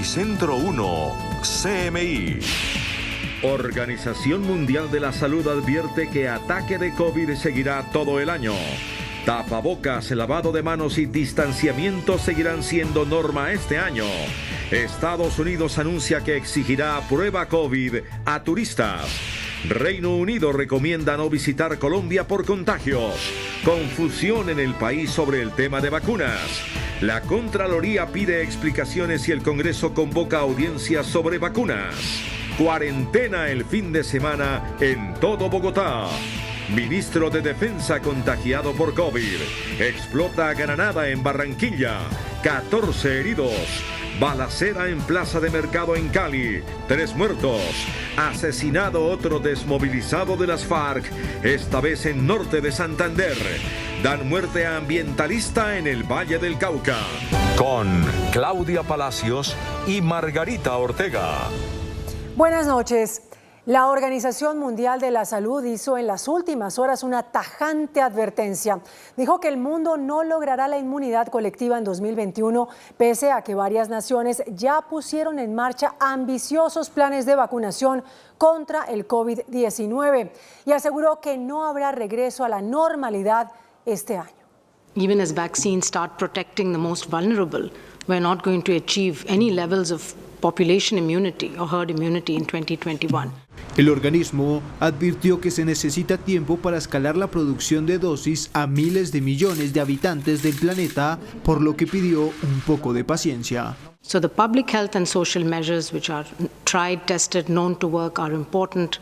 Epicentro 1, CMI. Organización Mundial de la Salud advierte que ataque de COVID seguirá todo el año. Tapabocas, lavado de manos y distanciamiento seguirán siendo norma este año. Estados Unidos anuncia que exigirá prueba COVID a turistas. Reino Unido recomienda no visitar Colombia por contagios. Confusión en el país sobre el tema de vacunas. La Contraloría pide explicaciones y el Congreso convoca audiencias sobre vacunas. Cuarentena el fin de semana en todo Bogotá. Ministro de Defensa contagiado por COVID. Explota granada en Barranquilla. 14 heridos. Balacera en Plaza de Mercado en Cali. 3 muertos. Asesinado otro desmovilizado de las FARC, esta vez en norte de Santander. Dan muerte a ambientalista en el Valle del Cauca. Con Claudia Palacios y Margarita Ortega. Buenas noches. La Organización Mundial de la Salud hizo en las últimas horas una tajante advertencia. Dijo que el mundo no logrará la inmunidad colectiva en 2021, pese a que varias naciones ya pusieron en marcha ambiciosos planes de vacunación contra el COVID-19 y aseguró que no habrá regreso a la normalidad este año. Even as vaccines start protecting the most vulnerable, we're not going to achieve any levels of population immunity or herd immunity in 2021. El organismo advirtió que se necesita tiempo para escalar la producción de dosis a miles de millones de habitantes del planeta, por lo que pidió un poco de paciencia. So the public health and social measures which are tried, tested, known to work are important,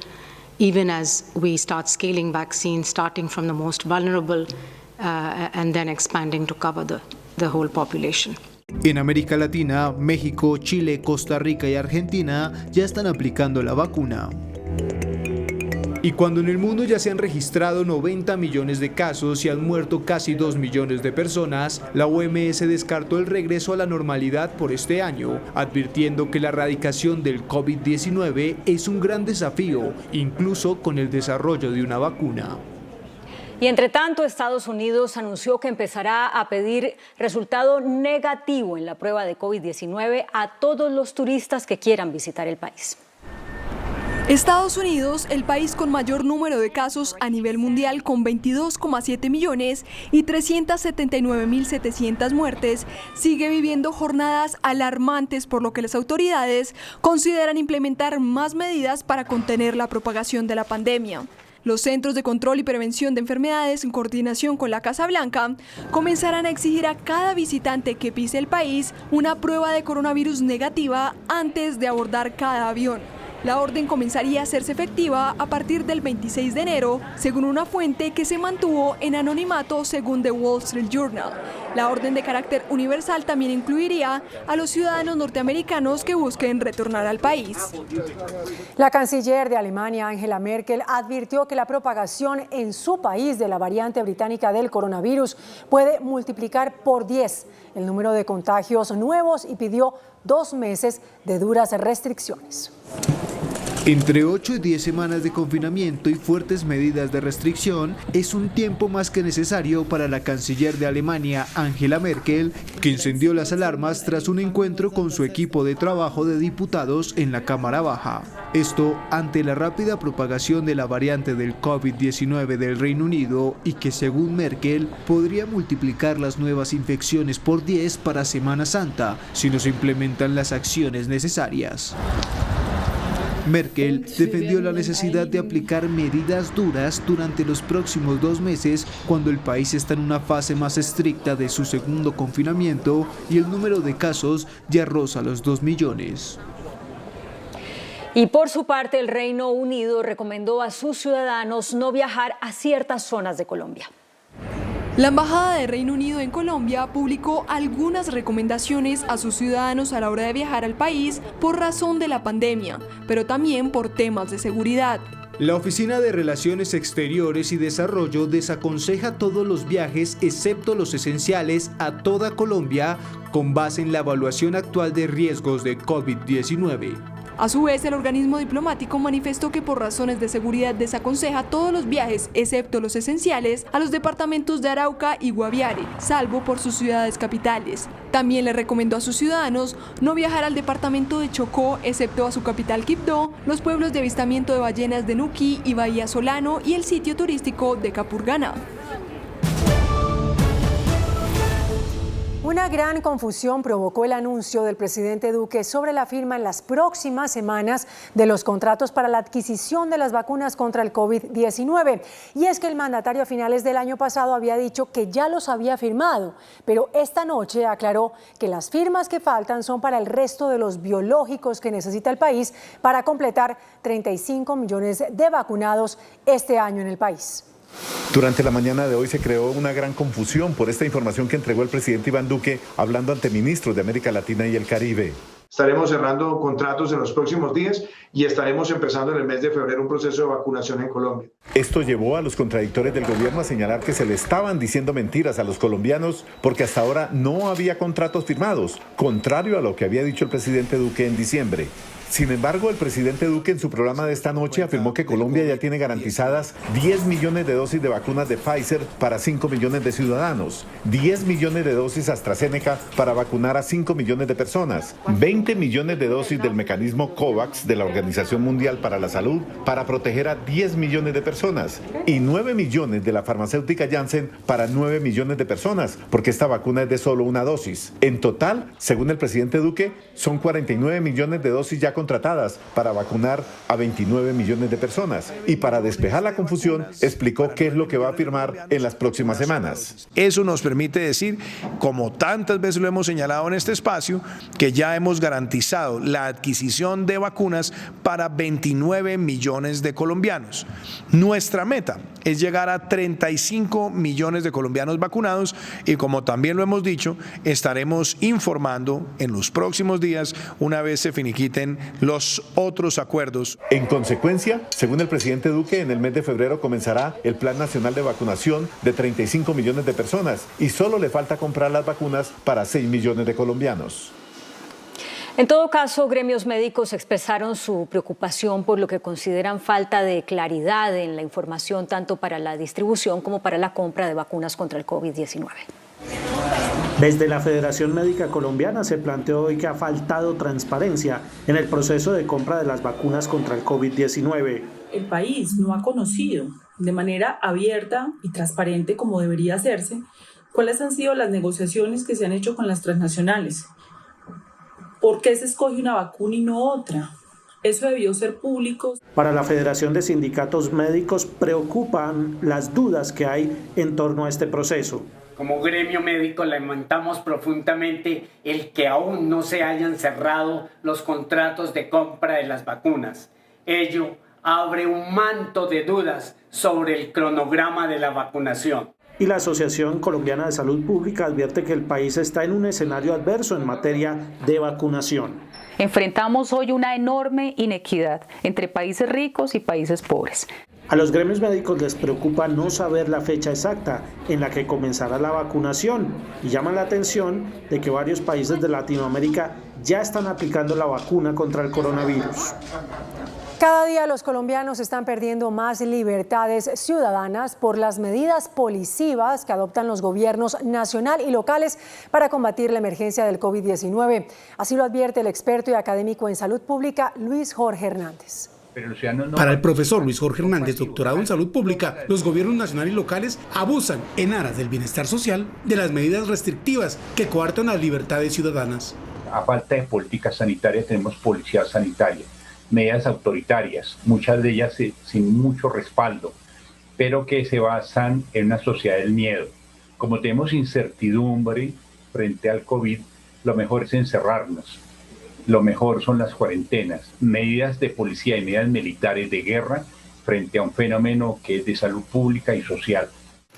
even as we start scaling vaccines, starting from the most vulnerable and then expanding to cover the whole population. En América Latina, México, Chile, Costa Rica y Argentina ya están aplicando la vacuna. Y cuando en el mundo ya se han registrado 90 millones de casos y han muerto casi 2 millones de personas, la OMS descartó el regreso a la normalidad por este año, advirtiendo que la erradicación del COVID-19 es un gran desafío, incluso con el desarrollo de una vacuna. Y entre tanto, Estados Unidos anunció que empezará a pedir resultado negativo en la prueba de COVID-19 a todos los turistas que quieran visitar el país. Estados Unidos, el país con mayor número de casos a nivel mundial con 22,7 millones y 379.700 muertes, sigue viviendo jornadas alarmantes, por lo que las autoridades consideran implementar más medidas para contener la propagación de la pandemia. Los Centros de Control y Prevención de Enfermedades, en coordinación con la Casa Blanca, comenzarán a exigir a cada visitante que pise el país una prueba de coronavirus negativa antes de abordar cada avión. La orden comenzaría a hacerse efectiva a partir del 26 de enero, según una fuente que se mantuvo en anonimato según The Wall Street Journal. La orden de carácter universal también incluiría a los ciudadanos norteamericanos que busquen retornar al país. La canciller de Alemania, Angela Merkel, advirtió que la propagación en su país de la variante británica del coronavirus puede multiplicar por 10 el número de contagios nuevos y pidió 2 meses de duras restricciones. Entre 8 y 10 semanas de confinamiento y fuertes medidas de restricción es un tiempo más que necesario para la canciller de Alemania, Angela Merkel, que encendió las alarmas tras un encuentro con su equipo de trabajo de diputados en la Cámara Baja. Esto ante la rápida propagación de la variante del COVID-19 del Reino Unido y que, según Merkel, podría multiplicar las nuevas infecciones por 10 para Semana Santa si no se implementan las acciones necesarias. Merkel defendió la necesidad de aplicar medidas duras durante los próximos 2 meses cuando el país está en una fase más estricta de su segundo confinamiento y el número de casos ya roza los 2 millones. Y por su parte, el Reino Unido recomendó a sus ciudadanos no viajar a ciertas zonas de Colombia. La Embajada de Reino Unido en Colombia publicó algunas recomendaciones a sus ciudadanos a la hora de viajar al país por razón de la pandemia, pero también por temas de seguridad. La Oficina de Relaciones Exteriores y Desarrollo desaconseja todos los viajes, excepto los esenciales, a toda Colombia, con base en la evaluación actual de riesgos de COVID-19. A su vez, el organismo diplomático manifestó que por razones de seguridad desaconseja todos los viajes, excepto los esenciales, a los departamentos de Arauca y Guaviare, salvo por sus ciudades capitales. También le recomendó a sus ciudadanos no viajar al departamento de Chocó, excepto a su capital Quibdó, los pueblos de avistamiento de ballenas de Nuquí y Bahía Solano y el sitio turístico de Capurganá. Una gran confusión provocó el anuncio del presidente Duque sobre la firma en las próximas semanas de los contratos para la adquisición de las vacunas contra el COVID-19. Y es que el mandatario a finales del año pasado había dicho que ya los había firmado, pero esta noche aclaró que las firmas que faltan son para el resto de los biológicos que necesita el país para completar 35 millones de vacunados este año en el país. Durante la mañana de hoy se creó una gran confusión por esta información que entregó el presidente Iván Duque hablando ante ministros de América Latina y el Caribe. Estaremos cerrando contratos en los próximos días y estaremos empezando en el mes de febrero un proceso de vacunación en Colombia. Esto llevó a los contradictores del gobierno a señalar que se le estaban diciendo mentiras a los colombianos porque hasta ahora no había contratos firmados, contrario a lo que había dicho el presidente Duque en diciembre. Sin embargo, el presidente Duque en su programa de esta noche afirmó que Colombia ya tiene garantizadas 10 millones de dosis de vacunas de Pfizer para 5 millones de ciudadanos, 10 millones de dosis AstraZeneca para vacunar a 5 millones de personas, 20 millones de dosis del mecanismo COVAX de la Organización Mundial para la Salud para proteger a 10 millones de personas y 9 millones de la farmacéutica Janssen para 9 millones de personas, porque esta vacuna es de solo una dosis. En total, según el presidente Duque, son 49 millones de dosis ya contratadas para vacunar a 29 millones de personas. Y para despejar la confusión, explicó qué es lo que va a firmar en las próximas semanas. Eso nos permite decir, como tantas veces lo hemos señalado en este espacio, que ya hemos garantizado la adquisición de vacunas para 29 millones de colombianos. Nuestra meta es llegar a 35 millones de colombianos vacunados y, como también lo hemos dicho, estaremos informando en los próximos días una vez se finiquiten los otros acuerdos. En consecuencia, según el presidente Duque, en el mes de febrero comenzará el Plan Nacional de Vacunación de 35 millones de personas y solo le falta comprar las vacunas para 6 millones de colombianos. En todo caso, gremios médicos expresaron su preocupación por lo que consideran falta de claridad en la información tanto para la distribución como para la compra de vacunas contra el COVID-19. Desde la Federación Médica Colombiana se planteó hoy que ha faltado transparencia en el proceso de compra de las vacunas contra el COVID-19. El país no ha conocido de manera abierta y transparente, como debería hacerse, cuáles han sido las negociaciones que se han hecho con las transnacionales. ¿Por qué se escoge una vacuna y no otra? Eso debió ser público. Para la Federación de Sindicatos Médicos preocupan las dudas que hay en torno a este proceso. Como gremio médico lamentamos profundamente el que aún no se hayan cerrado los contratos de compra de las vacunas. Ello abre un manto de dudas sobre el cronograma de la vacunación. Y la Asociación Colombiana de Salud Pública advierte que el país está en un escenario adverso en materia de vacunación. Enfrentamos hoy una enorme inequidad entre países ricos y países pobres. A los gremios médicos les preocupa no saber la fecha exacta en la que comenzará la vacunación y llaman la atención de que varios países de Latinoamérica ya están aplicando la vacuna contra el coronavirus. Cada día los colombianos están perdiendo más libertades ciudadanas por las medidas policivas que adoptan los gobiernos nacional y locales para combatir la emergencia del COVID-19. Así lo advierte el experto y académico en salud pública Luis Jorge Hernández. Para el profesor Luis Jorge Hernández, doctorado en salud pública, los gobiernos nacionales y locales abusan en aras del bienestar social de las medidas restrictivas que coartan las libertades ciudadanas. A falta de política sanitaria tenemos policía sanitaria, medidas autoritarias, muchas de ellas sin mucho respaldo, pero que se basan en una sociedad del miedo. Como tenemos incertidumbre frente al COVID, lo mejor es encerrarnos. Lo mejor son las cuarentenas, medidas de policía y medidas militares de guerra frente a un fenómeno que es de salud pública y social.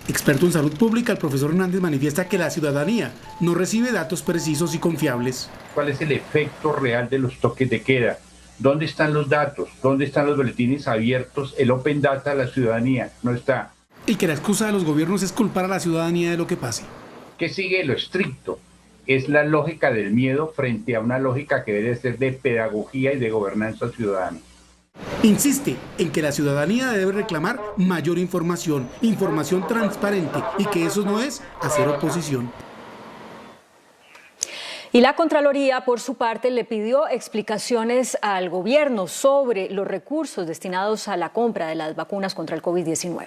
Experto en salud pública, el profesor Hernández manifiesta que la ciudadanía no recibe datos precisos y confiables. ¿Cuál es el efecto real de los toques de queda? ¿Dónde están los datos? ¿Dónde están los boletines abiertos? El open data de la ciudadanía no está. Y que la excusa de los gobiernos es culpar a la ciudadanía de lo que pase. ¿Qué sigue lo estricto? es la lógica del miedo frente a una lógica que debe ser de pedagogía y de gobernanza ciudadana. Insiste en que la ciudadanía debe reclamar mayor información transparente y que eso no es hacer oposición. Y la Contraloría, por su parte, le pidió explicaciones al gobierno sobre los recursos destinados a la compra de las vacunas contra el COVID-19.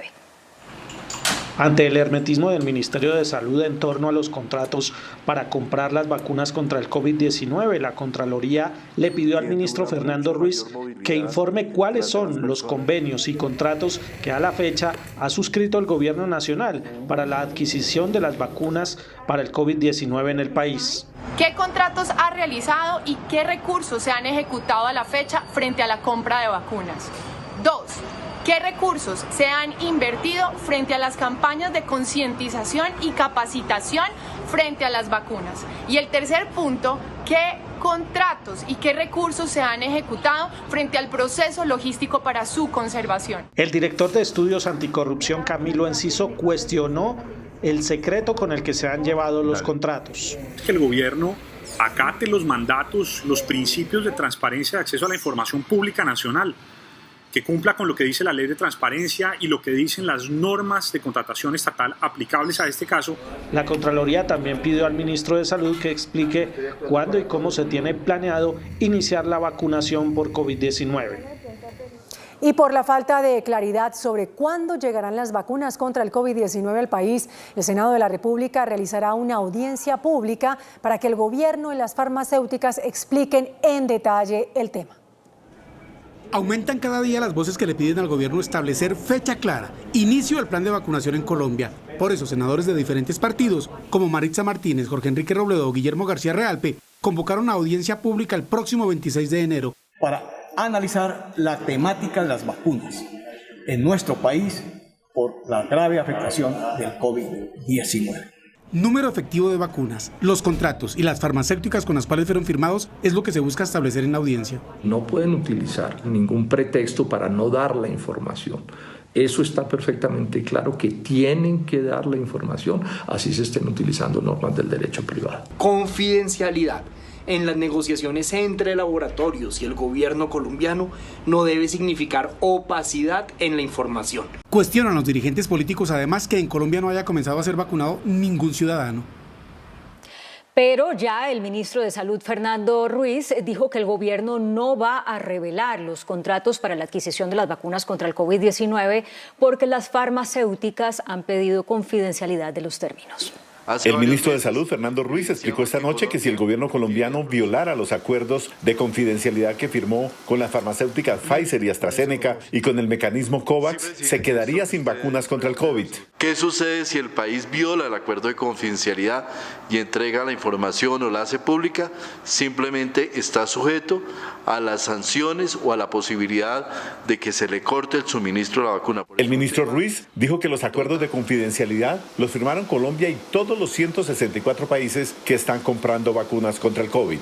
Ante el hermetismo del Ministerio de Salud en torno a los contratos para comprar las vacunas contra el COVID-19, la Contraloría le pidió al ministro Fernando Ruiz que informe cuáles son los convenios y contratos que a la fecha ha suscrito el Gobierno Nacional para la adquisición de las vacunas para el COVID-19 en el país. ¿Qué contratos ha realizado y qué recursos se han ejecutado a la fecha frente a la compra de vacunas? 2. ¿Qué recursos se han invertido frente a las campañas de concientización y capacitación frente a las vacunas? Y el tercer punto, ¿qué contratos y qué recursos se han ejecutado frente al proceso logístico para su conservación? El director de Estudios Anticorrupción, Camilo Enciso, cuestionó el secreto con el que se han llevado los contratos. Que el gobierno acate los mandatos, los principios de transparencia de acceso a la información pública nacional, que cumpla con lo que dice la ley de transparencia y lo que dicen las normas de contratación estatal aplicables a este caso. La Contraloría también pidió al ministro de Salud que explique cuándo y cómo se tiene planeado iniciar la vacunación por COVID-19. Y por la falta de claridad sobre cuándo llegarán las vacunas contra el COVID-19 al país, el Senado de la República realizará una audiencia pública para que el gobierno y las farmacéuticas expliquen en detalle el tema. Aumentan cada día las voces que le piden al gobierno establecer fecha clara, inicio del plan de vacunación en Colombia. Por eso, senadores de diferentes partidos, como Maritza Martínez, Jorge Enrique Robledo o Guillermo García Realpe, convocaron una audiencia pública el próximo 26 de enero. Para analizar la temática de las vacunas en nuestro país por la grave afectación del COVID-19. Número efectivo de vacunas, los contratos y las farmacéuticas con las cuales fueron firmados es lo que se busca establecer en la audiencia. No pueden utilizar ningún pretexto para no dar la información. Eso está perfectamente claro, que tienen que dar la información, así se estén utilizando normas del derecho privado. Confidencialidad en las negociaciones entre laboratorios y el gobierno colombiano no debe significar opacidad en la información. Cuestionan los dirigentes políticos además que en Colombia no haya comenzado a ser vacunado ningún ciudadano. Pero ya el ministro de Salud, Fernando Ruiz, dijo que el gobierno no va a revelar los contratos para la adquisición de las vacunas contra el COVID-19 porque las farmacéuticas han pedido confidencialidad de los términos. El ministro de Salud, Fernando Ruiz, explicó esta noche que si el gobierno colombiano violara los acuerdos de confidencialidad que firmó con las farmacéuticas Pfizer y AstraZeneca y con el mecanismo COVAX, se quedaría sin vacunas contra el COVID. ¿Qué sucede si el país viola el acuerdo de confidencialidad y entrega la información o la hace pública? Simplemente está sujeto a las sanciones o a la posibilidad de que se le corte el suministro de la vacuna. El ministro Ruiz dijo que los acuerdos de confidencialidad los firmaron Colombia y todos los 164 países que están comprando vacunas contra el COVID.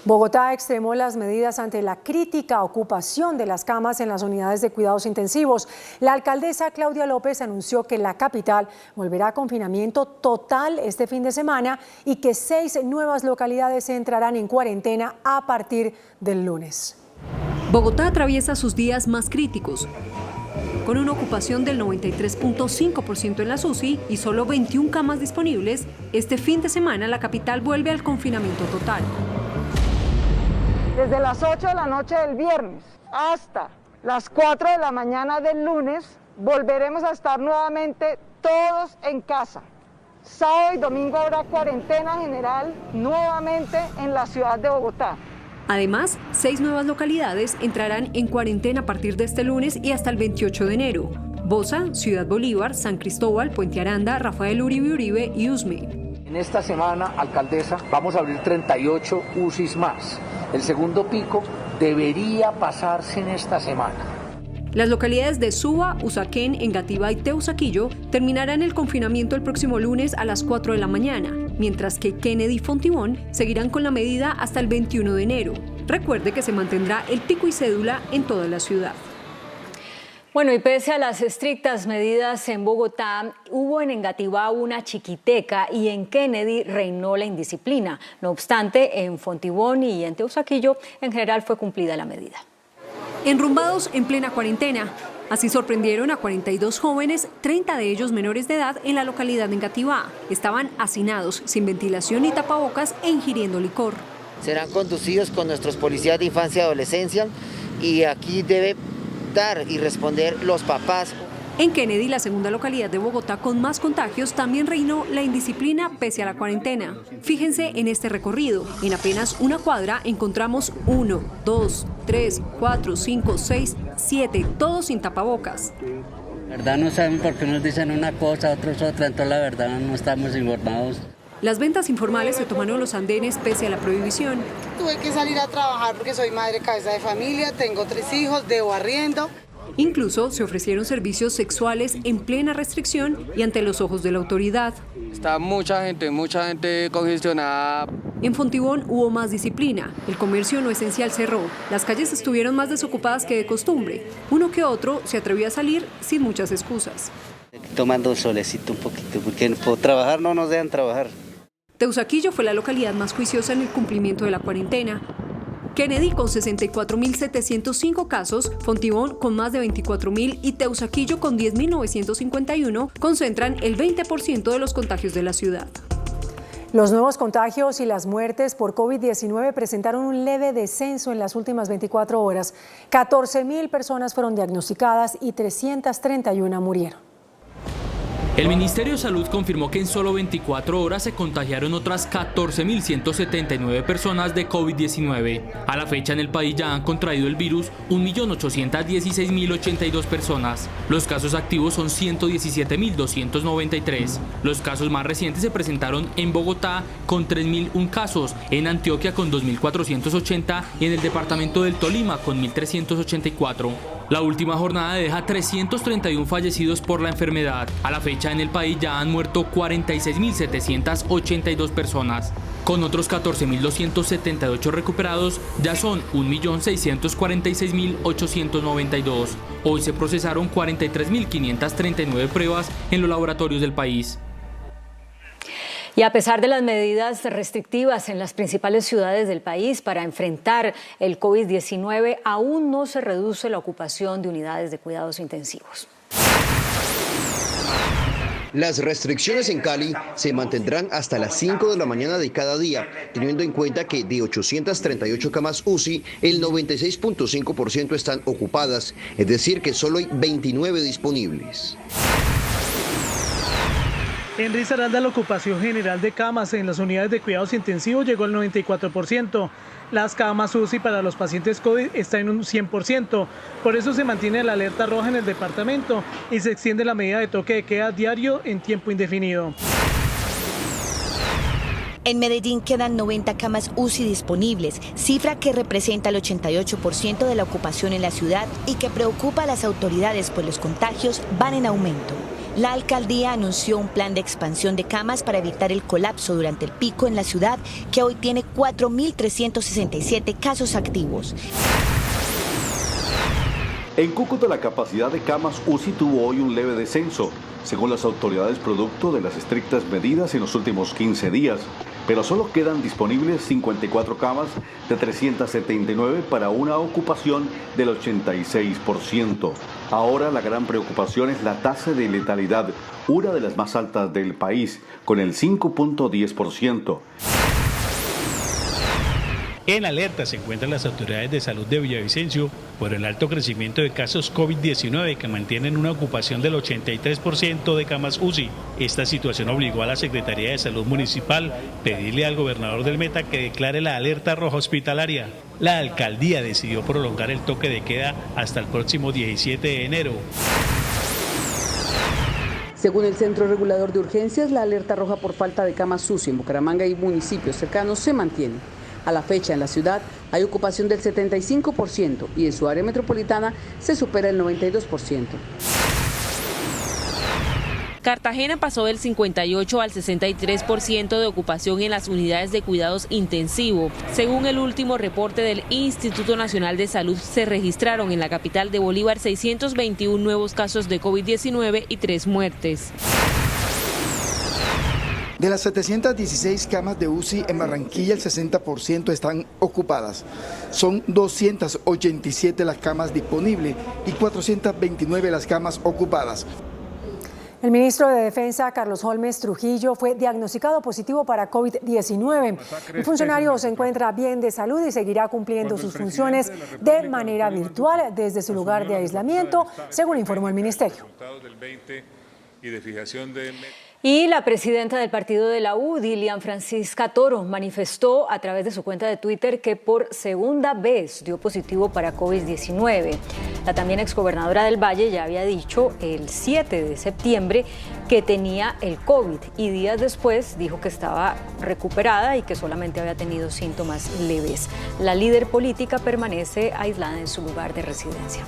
Bogotá extremó las medidas ante la crítica ocupación de las camas en las unidades de cuidados intensivos. La alcaldesa Claudia López anunció que la capital volverá a confinamiento total este fin de semana y que 6 nuevas localidades entrarán en cuarentena a partir del lunes. Bogotá atraviesa sus días más críticos, con una ocupación del 93.5% en las UCI y solo 21 camas disponibles. Este fin de semana la capital vuelve al confinamiento total. Desde las 8 de la noche del viernes hasta las 4 de la mañana del lunes volveremos a estar nuevamente todos en casa. Sábado y domingo habrá cuarentena general nuevamente en la ciudad de Bogotá. Además, 6 nuevas localidades entrarán en cuarentena a partir de este lunes y hasta el 28 de enero. Bosa, Ciudad Bolívar, San Cristóbal, Puente Aranda, Rafael Uribe Uribe y Usme. En esta semana, alcaldesa, vamos a abrir 38 UCIs más. El segundo pico debería pasarse en esta semana. Las localidades de Suba, Usaquén, Engativá y Teusaquillo terminarán el confinamiento el próximo lunes a las 4 de la mañana, mientras que Kennedy y Fontibón seguirán con la medida hasta el 21 de enero. Recuerde que se mantendrá el pico y cédula en toda la ciudad. Bueno, y pese a las estrictas medidas en Bogotá, hubo en Engativá una chiquiteca y en Kennedy reinó la indisciplina. No obstante, en Fontibón y en Teusaquillo, en general fue cumplida la medida. Enrumbados en plena cuarentena. Así sorprendieron a 42 jóvenes, 30 de ellos menores de edad, en la localidad de Engativá. Estaban hacinados, sin ventilación ni tapabocas e ingiriendo licor. Serán conducidos con nuestros policías de infancia y adolescencia y aquí debe dar y responder los papás. En Kennedy, la segunda localidad de Bogotá con más contagios, también reinó la indisciplina pese a la cuarentena. Fíjense en este recorrido. En apenas una cuadra encontramos 1, 2, 3, 4, 5, 6, 7, todos sin tapabocas. La verdad no saben por qué nos dicen una cosa, otros otra, entonces la verdad no estamos informados. Las ventas informales se tomaron en los andenes pese a la prohibición. Tuve que salir a trabajar porque soy madre cabeza de familia, tengo 3 hijos, debo arriendo. Incluso se ofrecieron servicios sexuales en plena restricción y ante los ojos de la autoridad. Está mucha gente congestionada. En Fontibón hubo más disciplina. El comercio no esencial cerró. Las calles estuvieron más desocupadas que de costumbre. Uno que otro se atrevió a salir sin muchas excusas. Tomando un solecito un poquito, porque por trabajar no nos dejan trabajar. Teusaquillo fue la localidad más juiciosa en el cumplimiento de la cuarentena. Kennedy con 64.705 casos, Fontibón con más de 24.000 y Teusaquillo con 10.951 concentran el 20% de los contagios de la ciudad. Los nuevos contagios y las muertes por COVID-19 presentaron un leve descenso en las últimas 24 horas. 14.000 personas fueron diagnosticadas y 331 murieron. El Ministerio de Salud confirmó que en solo 24 horas se contagiaron otras 14.179 personas de COVID-19. A la fecha en el país ya han contraído el virus 1.816.082 personas. Los casos activos son 117.293. Los casos más recientes se presentaron en Bogotá con 3.001 casos, en Antioquia con 2.480 y en el departamento del Tolima con 1.384. La última jornada deja 331 fallecidos por la enfermedad. A la fecha en el país ya han muerto 46.782 personas. Con otros 14.278 recuperados, ya son 1.646.892. Hoy se procesaron 43.539 pruebas en los laboratorios del país. Y a pesar de las medidas restrictivas en las principales ciudades del país para enfrentar el COVID-19, aún no se reduce la ocupación de unidades de cuidados intensivos. Las restricciones en Cali se mantendrán hasta las 5 de la mañana de cada día, teniendo en cuenta que de 838 camas UCI, el 96.5% están ocupadas, es decir, que solo hay 29 disponibles. En Risaralda, la ocupación general de camas en las unidades de cuidados intensivos llegó al 94%. Las camas UCI para los pacientes COVID están en un 100%. Por eso se mantiene la alerta roja en el departamento y se extiende la medida de toque de queda diario en tiempo indefinido. En Medellín quedan 90 camas UCI disponibles, cifra que representa el 88% de la ocupación en la ciudad y que preocupa a las autoridades, pues los contagios van en aumento. La alcaldía anunció un plan de expansión de camas para evitar el colapso durante el pico en la ciudad, que hoy tiene 4.367 casos activos. En Cúcuta la capacidad de camas UCI tuvo hoy un leve descenso, según las autoridades producto de las estrictas medidas en los últimos 15 días. Pero solo quedan disponibles 54 camas de 379 para una ocupación del 86%. Ahora la gran preocupación es la tasa de letalidad, una de las más altas del país, con el 5.10%. En alerta se encuentran las autoridades de salud de Villavicencio por el alto crecimiento de casos COVID-19 que mantienen una ocupación del 83% de camas UCI. Esta situación obligó a la Secretaría de Salud Municipal a pedirle al gobernador del Meta que declare la alerta roja hospitalaria. La alcaldía decidió prolongar el toque de queda hasta el próximo 17 de enero. Según el Centro Regulador de Urgencias, la alerta roja por falta de camas UCI en Bucaramanga y municipios cercanos se mantiene. A la fecha en la ciudad hay ocupación del 75% y en su área metropolitana se supera el 92%. Cartagena pasó del 58 al 63% de ocupación en las unidades de cuidados intensivos. Según el último reporte del Instituto Nacional de Salud, se registraron en la capital de Bolívar 621 nuevos casos de COVID-19 y 3 muertes. De las 716 camas de UCI en Barranquilla, el 60% están ocupadas. Son 287 las camas disponibles y 429 las camas ocupadas. El ministro de Defensa, Carlos Holmes Trujillo, fue diagnosticado positivo para COVID-19. El funcionario se encuentra bien de salud y seguirá cumpliendo sus funciones de manera virtual desde su lugar de aislamiento, según informó el ministerio. Y la presidenta del partido de la U, Dilian Francisca Toro, manifestó a través de su cuenta de Twitter que por segunda vez dio positivo para COVID-19. La también exgobernadora del Valle ya había dicho el 7 de septiembre que tenía el COVID y días después dijo que estaba recuperada y que solamente había tenido síntomas leves. La líder política permanece aislada en su lugar de residencia.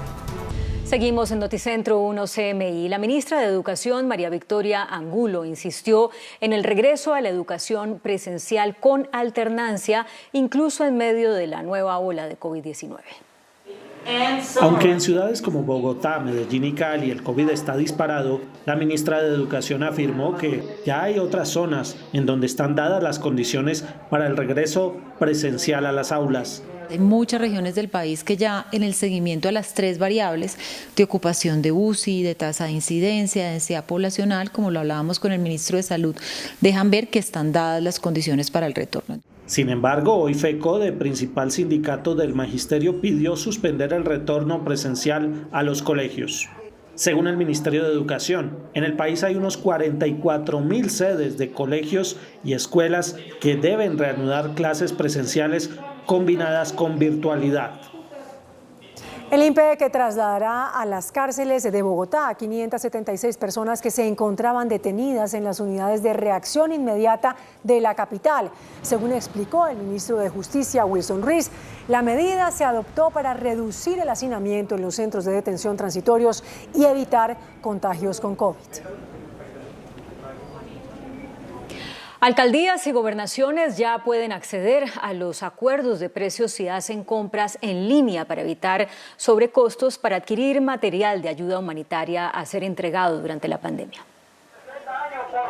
Seguimos en Noticentro 1 CMI. La ministra de Educación, María Victoria Angulo, insistió en el regreso a la educación presencial con alternancia, incluso en medio de la nueva ola de COVID-19. Aunque en ciudades como Bogotá, Medellín y Cali el COVID está disparado, la ministra de Educación afirmó que ya hay otras zonas en donde están dadas las condiciones para el regreso presencial a las aulas. Hay muchas regiones del país que ya en el seguimiento a las 3 variables de ocupación de UCI, de tasa de incidencia, de densidad poblacional, como lo hablábamos con el ministro de Salud, dejan ver que están dadas las condiciones para el retorno. Sin embargo, hoy FECODE, principal sindicato del magisterio, pidió suspender el retorno presencial a los colegios. Según el Ministerio de Educación, en el país hay unos 44.000 sedes de colegios y escuelas que deben reanudar clases presenciales combinadas con virtualidad. El INPE que trasladará a las cárceles de Bogotá a 576 personas que se encontraban detenidas en las unidades de reacción inmediata de la capital. Según explicó el ministro de Justicia, Wilson Ruiz, la medida se adoptó para reducir el hacinamiento en los centros de detención transitorios y evitar contagios con COVID. Alcaldías y gobernaciones ya pueden acceder a los acuerdos de precios si hacen compras en línea para evitar sobrecostos para adquirir material de ayuda humanitaria a ser entregado durante la pandemia.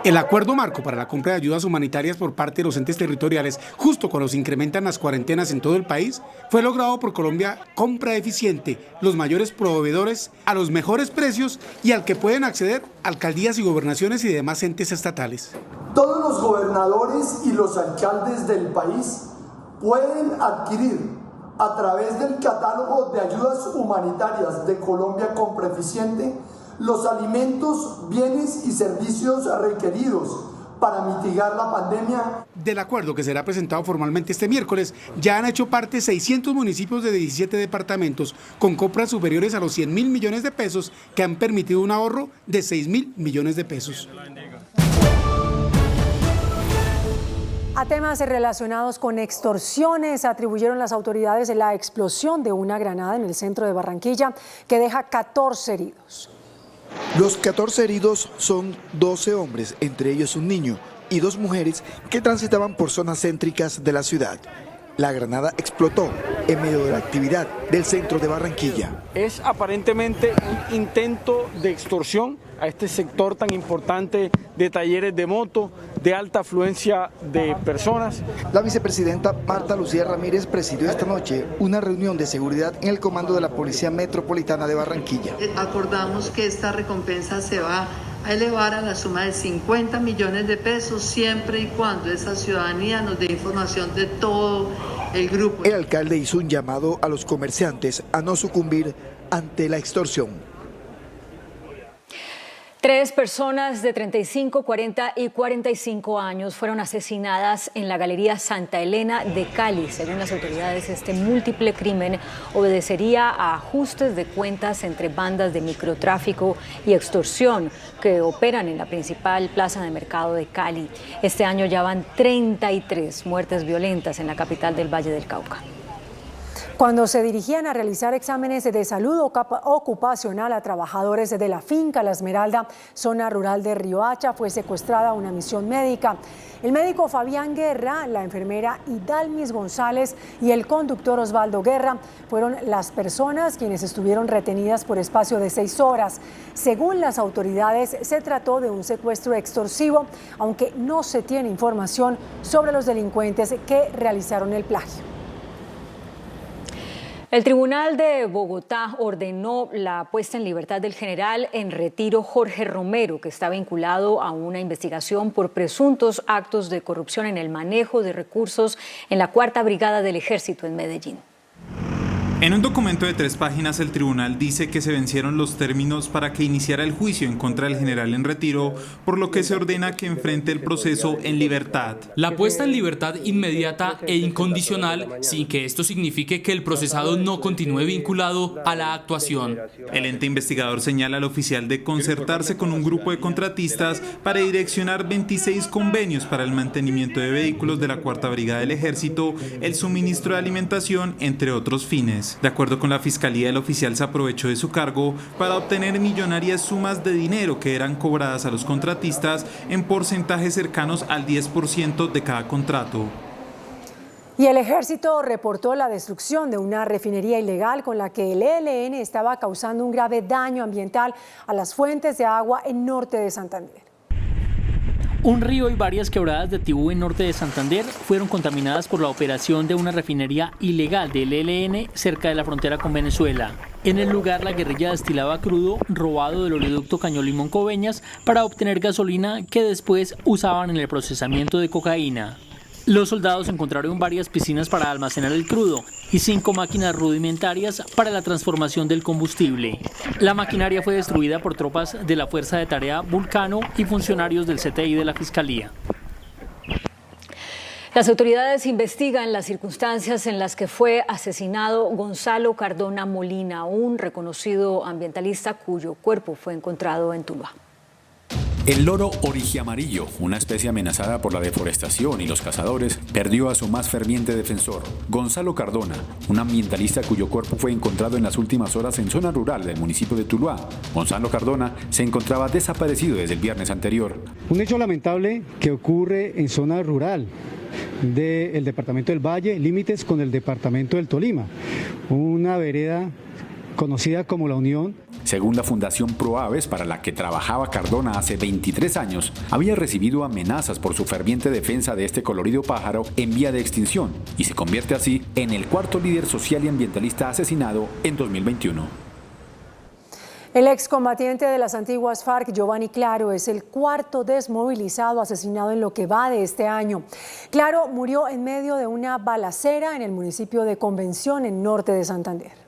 El acuerdo marco para la compra de ayudas humanitarias por parte de los entes territoriales, justo cuando se incrementan las cuarentenas en todo el país, fue logrado por Colombia Compra Eficiente, los mayores proveedores a los mejores precios y al que pueden acceder alcaldías y gobernaciones y demás entes estatales. Todos los gobernadores y los alcaldes del país pueden adquirir a través del catálogo de ayudas humanitarias de Colombia Compra Eficiente los alimentos, bienes y servicios requeridos para mitigar la pandemia. Del acuerdo que será presentado formalmente este miércoles, ya han hecho parte 600 municipios de 17 departamentos con compras superiores a los 100.000 millones de pesos que han permitido un ahorro de 6.000 millones de pesos. A temas relacionados con extorsiones, atribuyeron las autoridades la explosión de una granada en el centro de Barranquilla que deja 14 heridos. Los 14 heridos son 12 hombres, entre ellos un niño, y 2 mujeres que transitaban por zonas céntricas de la ciudad. La granada explotó en medio de la actividad del centro de Barranquilla. Es aparentemente un intento de extorsión a este sector tan importante de talleres de moto, de alta afluencia de personas. La vicepresidenta Marta Lucía Ramírez presidió esta noche una reunión de seguridad en el comando de la Policía Metropolitana de Barranquilla. Acordamos que esta recompensa se va a elevar a la suma de 50 millones de pesos siempre y cuando esa ciudadanía nos dé información de todo el grupo. El alcalde hizo un llamado a los comerciantes a no sucumbir ante la extorsión. 3 personas de 35, 40 y 45 años fueron asesinadas en la Galería Santa Elena de Cali. Según las autoridades, este múltiple crimen obedecería a ajustes de cuentas entre bandas de microtráfico y extorsión que operan en la principal plaza de mercado de Cali. Este año ya van 33 muertes violentas en la capital del Valle del Cauca. Cuando se dirigían a realizar exámenes de salud ocupacional a trabajadores de la finca La Esmeralda, zona rural de Riohacha, fue secuestrada una misión médica. El médico Fabián Guerra, la enfermera Idalmis González y el conductor Osvaldo Guerra fueron las personas quienes estuvieron retenidas por espacio de 6 horas. Según las autoridades, se trató de un secuestro extorsivo, aunque no se tiene información sobre los delincuentes que realizaron el plagio. El Tribunal de Bogotá ordenó la puesta en libertad del general en retiro Jorge Romero, que está vinculado a una investigación por presuntos actos de corrupción en el manejo de recursos en la 4ª Brigada del Ejército en Medellín. En un documento de 3 páginas, el tribunal dice que se vencieron los términos para que iniciara el juicio en contra del general en retiro, por lo que se ordena que enfrente el proceso en libertad. La puesta en libertad inmediata e incondicional, sin que esto signifique que el procesado no continúe vinculado a la actuación. El ente investigador señala al oficial de concertarse con un grupo de contratistas para direccionar 26 convenios para el mantenimiento de vehículos de la 4ª Brigada del Ejército, el suministro de alimentación, entre otros fines. De acuerdo con la Fiscalía, el oficial se aprovechó de su cargo para obtener millonarias sumas de dinero que eran cobradas a los contratistas en porcentajes cercanos al 10% de cada contrato. Y el ejército reportó la destrucción de una refinería ilegal con la que el ELN estaba causando un grave daño ambiental a las fuentes de agua en norte de Santander. Un río y varias quebradas de Tibú en norte de Santander fueron contaminadas por la operación de una refinería ilegal del ELN cerca de la frontera con Venezuela. En el lugar, la guerrilla destilaba crudo robado del oleoducto Caño-Limón-Coveñas para obtener gasolina que después usaban en el procesamiento de cocaína. Los soldados encontraron varias piscinas para almacenar el crudo y 5 máquinas rudimentarias para la transformación del combustible. La maquinaria fue destruida por tropas de la Fuerza de Tarea Vulcano y funcionarios del CTI de la Fiscalía. Las autoridades investigan las circunstancias en las que fue asesinado Gonzalo Cardona Molina, un reconocido ambientalista cuyo cuerpo fue encontrado en Tuluá. El loro origiamarillo, una especie amenazada por la deforestación y los cazadores, perdió a su más ferviente defensor, Gonzalo Cardona, un ambientalista cuyo cuerpo fue encontrado en las últimas horas en zona rural del municipio de Tuluá. Gonzalo Cardona se encontraba desaparecido desde el viernes anterior. Un hecho lamentable que ocurre en zona rural del departamento del Valle, límites con el departamento del Tolima, una vereda conocida como La Unión. Según la Fundación Proaves, para la que trabajaba Cardona hace 23 años, había recibido amenazas por su ferviente defensa de este colorido pájaro en vía de extinción y se convierte así en el 4º líder social y ambientalista asesinado en 2021. El excombatiente de las antiguas FARC, Giovanni Claro, es el 4º desmovilizado asesinado en lo que va de este año. Claro murió en medio de una balacera en el municipio de Convención, en norte de Santander.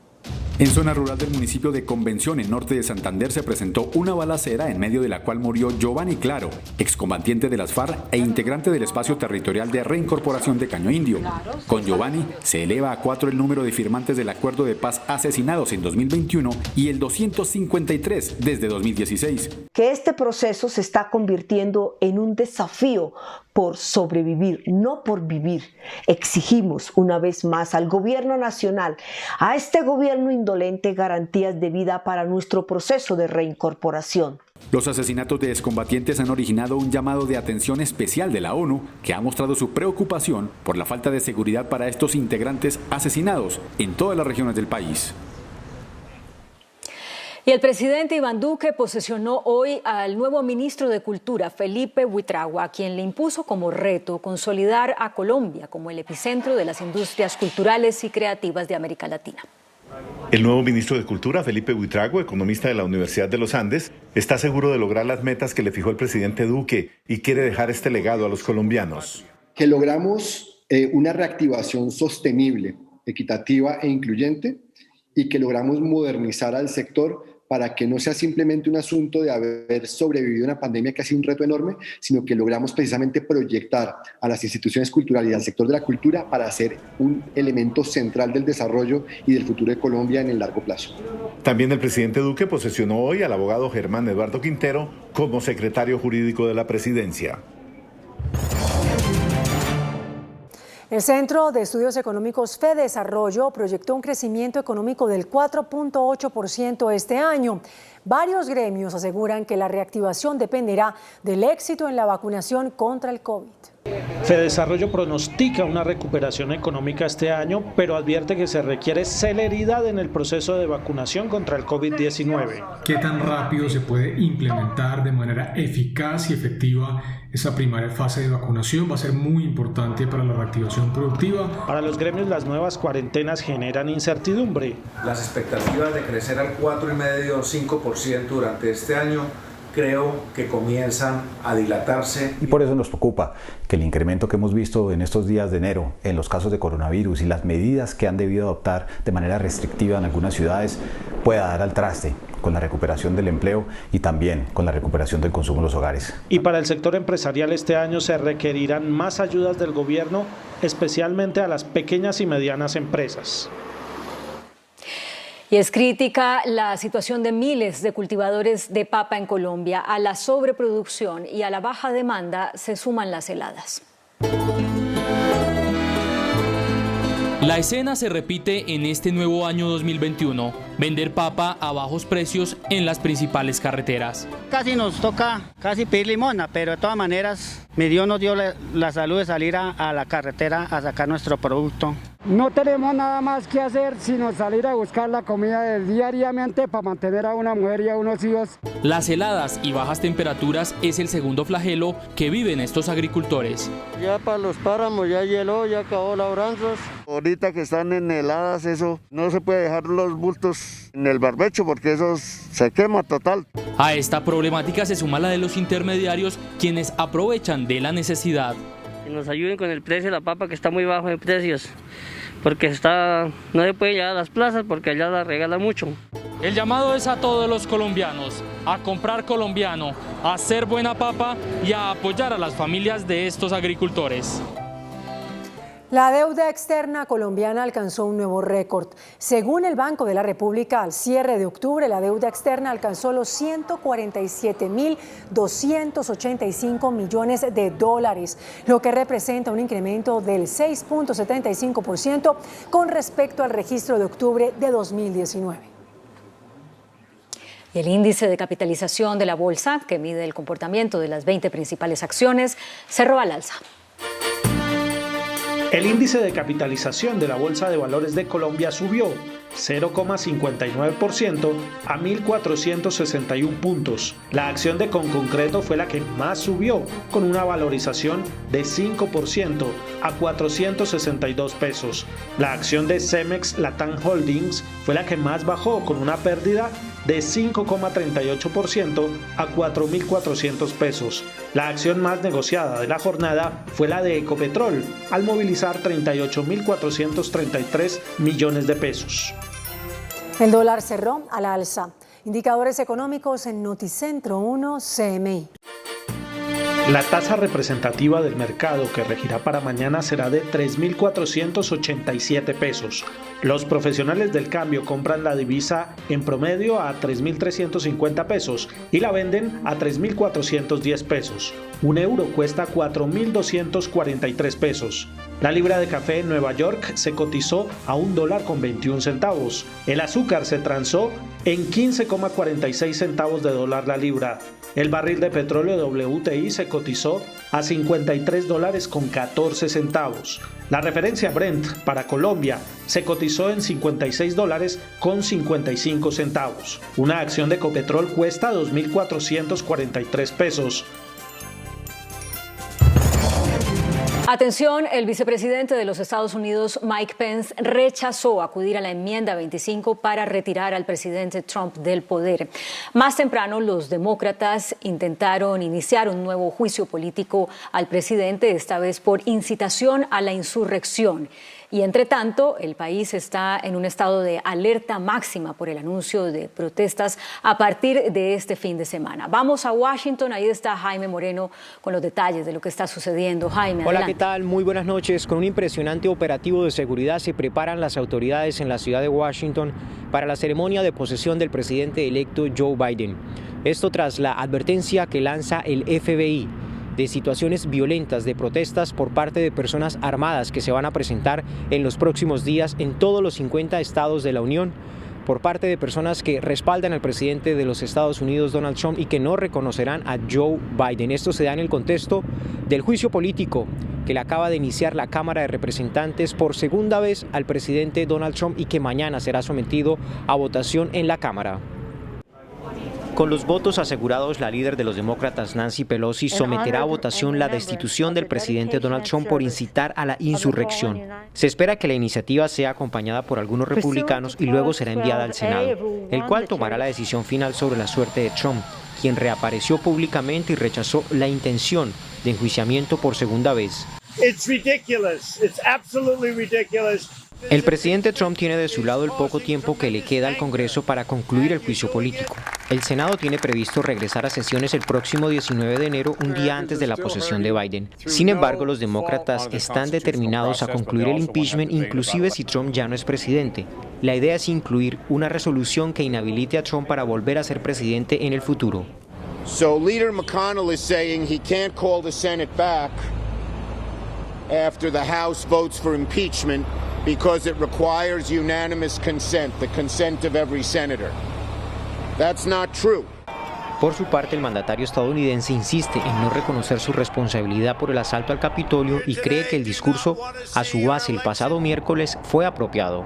En zona rural del municipio de Convención, en norte de Santander, se presentó una balacera en medio de la cual murió Giovanni Claro, excombatiente de las FARC e integrante del espacio territorial de reincorporación de Caño Indio. Con Giovanni se eleva a 4 el número de firmantes del acuerdo de paz asesinados en 2021 y el 253 desde 2016. Que este proceso se está convirtiendo en un desafío por sobrevivir, no por vivir. Exigimos una vez más al gobierno nacional, a este gobierno indolente, garantías de vida para nuestro proceso de reincorporación. Los asesinatos de excombatientes han originado un llamado de atención especial de la ONU, que ha mostrado su preocupación por la falta de seguridad para estos integrantes asesinados en todas las regiones del país. Y el presidente Iván Duque posesionó hoy al nuevo ministro de Cultura, Felipe Buitrago, a quien le impuso como reto consolidar a Colombia como el epicentro de las industrias culturales y creativas de América Latina. El nuevo ministro de Cultura, Felipe Buitrago, economista de la Universidad de los Andes, está seguro de lograr las metas que le fijó el presidente Duque y quiere dejar este legado a los colombianos. Que logramos una reactivación sostenible, equitativa e incluyente, y que logramos modernizar al sector para que no sea simplemente un asunto de haber sobrevivido a una pandemia que ha sido un reto enorme, sino que logramos precisamente proyectar a las instituciones culturales y al sector de la cultura para ser un elemento central del desarrollo y del futuro de Colombia en el largo plazo. También el presidente Duque posesionó hoy al abogado Germán Eduardo Quintero como secretario jurídico de la presidencia. El Centro de Estudios Económicos FEDesarrollo proyectó un crecimiento económico del 4.8% este año. Varios gremios aseguran que la reactivación dependerá del éxito en la vacunación contra el COVID. FEDesarrollo pronostica una recuperación económica este año, pero advierte que se requiere celeridad en el proceso de vacunación contra el COVID-19. ¿Qué tan rápido se puede implementar de manera eficaz y efectiva esa primera fase de vacunación? Va a ser muy importante para la reactivación productiva. Para los gremios, las nuevas cuarentenas generan incertidumbre. Las expectativas de crecer al 4,5 o 5% durante este año creo que comienzan a dilatarse. Y por eso nos preocupa que el incremento que hemos visto en estos días de enero en los casos de coronavirus y las medidas que han debido adoptar de manera restrictiva en algunas ciudades pueda dar al traste con la recuperación del empleo y también con la recuperación del consumo en los hogares. Y para el sector empresarial este año se requerirán más ayudas del gobierno, especialmente a las pequeñas y medianas empresas. Y es crítica la situación de miles de cultivadores de papa en Colombia. A la sobreproducción y a la baja demanda se suman las heladas. La escena se repite en este nuevo año 2021. Vender papa a bajos precios en las principales carreteras. Casi nos toca pedir limosna, pero de todas maneras mi Dios nos dio la salud de salir a la carretera a sacar nuestro producto. No tenemos nada más que hacer sino salir a buscar la comida diariamente para mantener a una mujer y a unos hijos. Las heladas y bajas temperaturas es el segundo flagelo que viven estos agricultores. Ya para los páramos ya hieló, ya acabó labranzas. Ahorita que están en heladas, eso no se puede dejar los bultos en el barbecho porque eso se quema total. A esta problemática se suma la de los intermediarios, quienes aprovechan de la necesidad. Que nos ayuden con el precio de la papa, que está muy bajo en precios, porque no se puede llegar a las plazas porque allá la regalan mucho. El llamado es a todos los colombianos a comprar colombiano, a hacer buena papa y a apoyar a las familias de estos agricultores. La deuda externa colombiana alcanzó un nuevo récord. Según el Banco de la República, al cierre de octubre, la deuda externa alcanzó los 147.285 millones de dólares, lo que representa un incremento del 6.75% con respecto al registro de octubre de 2019. Y el índice de capitalización de la bolsa, que mide el comportamiento de las 20 principales acciones, cerró al alza. El índice de capitalización de la Bolsa de Valores de Colombia subió 0,59% a 1.461 puntos. La acción de Conconcreto fue la que más subió, con una valorización de 5% a 462 pesos. La acción de Cemex Latam Holdings fue la que más bajó, con una pérdida de 5,38% a 4.400 pesos. La acción más negociada de la jornada fue la de Ecopetrol, al movilizar 38.433 millones de pesos. El dólar cerró a la alza. Indicadores económicos en Noticentro 1 CMI. La tasa representativa del mercado que regirá para mañana será de 3.487 pesos. Los profesionales del cambio compran la divisa en promedio a 3.350 pesos y la venden a 3.410 pesos. Un euro cuesta 4.243 pesos. La libra de café en Nueva York se cotizó a $1.21. El azúcar se transó en 15,46 centavos de dólar la libra. El barril de petróleo WTI se cotizó a $52.14 centavos. La referencia Brent para Colombia se cotizó en $56.55 centavos. Una acción de Ecopetrol cuesta 2.443 pesos. Atención, el vicepresidente de los Estados Unidos, Mike Pence, rechazó acudir a la enmienda 25 para retirar al presidente Trump del poder. Más temprano, los demócratas intentaron iniciar un nuevo juicio político al presidente, esta vez por incitación a la insurrección. Y entre tanto, el país está en un estado de alerta máxima por el anuncio de protestas a partir de este fin de semana. Vamos a Washington, ahí está Jaime Moreno con los detalles de lo que está sucediendo. Jaime, hola, adelante. ¿qué tal? Muy buenas noches. Con un impresionante operativo de seguridad se preparan las autoridades en la ciudad de Washington para la ceremonia de posesión del presidente electo Joe Biden. Esto tras la advertencia que lanza el FBI. de situaciones violentas, de protestas por parte de personas armadas que se van a presentar en los próximos días en todos los 50 estados de la Unión, por parte de personas que respaldan al presidente de los Estados Unidos, Donald Trump, y que no reconocerán a Joe Biden. Esto se da en el contexto del juicio político que le acaba de iniciar la Cámara de Representantes por segunda vez al presidente Donald Trump y que mañana será sometido a votación en la Cámara. Con los votos asegurados, la líder de los demócratas, Nancy Pelosi, someterá a votación la destitución del presidente Donald Trump por incitar a la insurrección. Se espera que la iniciativa sea acompañada por algunos republicanos y luego será enviada al Senado, el cual tomará la decisión final sobre la suerte de Trump, quien reapareció públicamente y rechazó la intención de enjuiciamiento por segunda vez. El presidente Trump tiene de su lado el poco tiempo que le queda al Congreso para concluir el juicio político. El Senado tiene previsto regresar a sesiones el próximo 19 de enero, un día antes de la posesión de Biden. Sin embargo, los demócratas están determinados a concluir el impeachment, inclusive si Trump ya no es presidente. La idea es incluir una resolución que inhabilite a Trump para volver a ser presidente en el futuro. So Leader McConnell is saying he can't call the Senate back after the House votes for impeachment because it requires unanimous consent, the consent of every senator. That's not true. Por su parte, el mandatario estadounidense insiste en no reconocer su responsabilidad por el asalto al Capitolio y cree que el discurso a su base el pasado miércoles fue apropiado.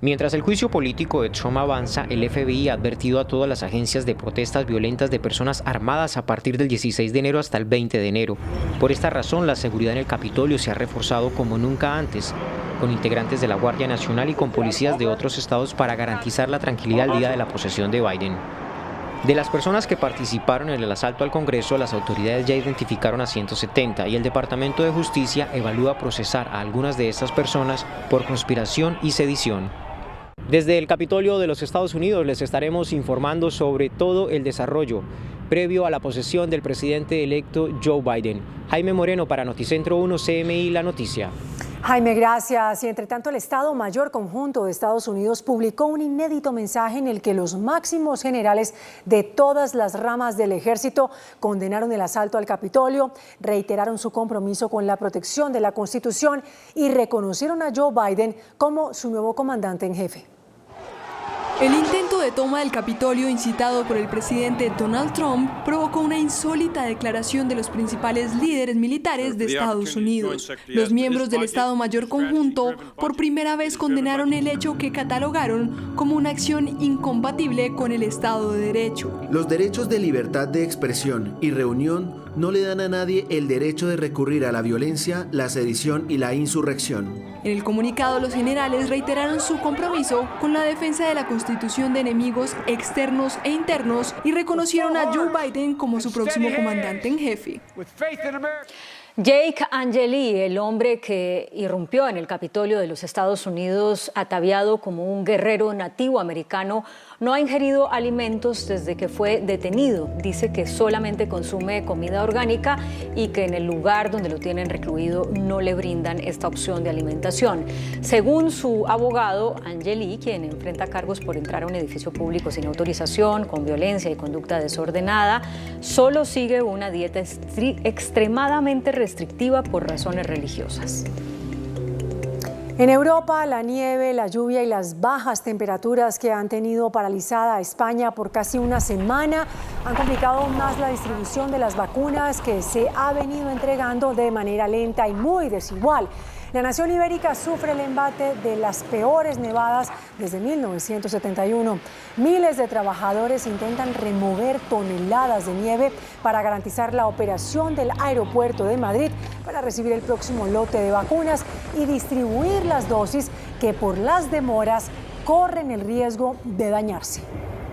Mientras el juicio político de Trump avanza, el FBI ha advertido a todas las agencias de protestas violentas de personas armadas a partir del 16 de enero hasta el 20 de enero. Por esta razón, la seguridad en el Capitolio se ha reforzado como nunca antes, con integrantes de la Guardia Nacional y con policías de otros estados para garantizar la tranquilidad al día de la posesión de Biden. De las personas que participaron en el asalto al Congreso, las autoridades ya identificaron a 170 y el Departamento de Justicia evalúa procesar a algunas de estas personas por conspiración y sedición. Desde el Capitolio de los Estados Unidos les estaremos informando sobre todo el desarrollo previo a la posesión del presidente electo Joe Biden. Jaime Moreno para Noticentro 1 CMI La Noticia. Jaime, gracias. Y entre tanto, el Estado Mayor Conjunto de Estados Unidos publicó un inédito mensaje en el que los máximos generales de todas las ramas del ejército condenaron el asalto al Capitolio, reiteraron su compromiso con la protección de la Constitución y reconocieron a Joe Biden como su nuevo comandante en jefe. El intento de toma del Capitolio incitado por el presidente Donald Trump provocó una insólita declaración de los principales líderes militares de Estados Unidos. Los miembros del Estado Mayor Conjunto por primera vez condenaron el hecho que catalogaron como una acción incompatible con el Estado de Derecho. Los derechos de libertad de expresión y reunión no le dan a nadie el derecho de recurrir a la violencia, la sedición y la insurrección. En el comunicado, los generales reiteraron su compromiso con la defensa de la Constitución de enemigos externos e internos y reconocieron a Joe Biden como su próximo comandante en jefe. Jake Angeli, el hombre que irrumpió en el Capitolio de los Estados Unidos ataviado como un guerrero nativo americano, no ha ingerido alimentos desde que fue detenido. Dice que solamente consume comida orgánica y que en el lugar donde lo tienen recluido no le brindan esta opción de alimentación. Según su abogado, Angeli, quien enfrenta cargos por entrar a un edificio público sin autorización, con violencia y conducta desordenada, solo sigue una dieta extremadamente restrictiva por razones religiosas. En Europa, la nieve, la lluvia y las bajas temperaturas que han tenido paralizada a España por casi una semana han complicado aún más la distribución de las vacunas que se ha venido entregando de manera lenta y muy desigual. La nación ibérica sufre el embate de las peores nevadas desde 1971. Miles de trabajadores intentan remover toneladas de nieve para garantizar la operación del aeropuerto de Madrid para recibir el próximo lote de vacunas y distribuir las dosis que por las demoras corren el riesgo de dañarse.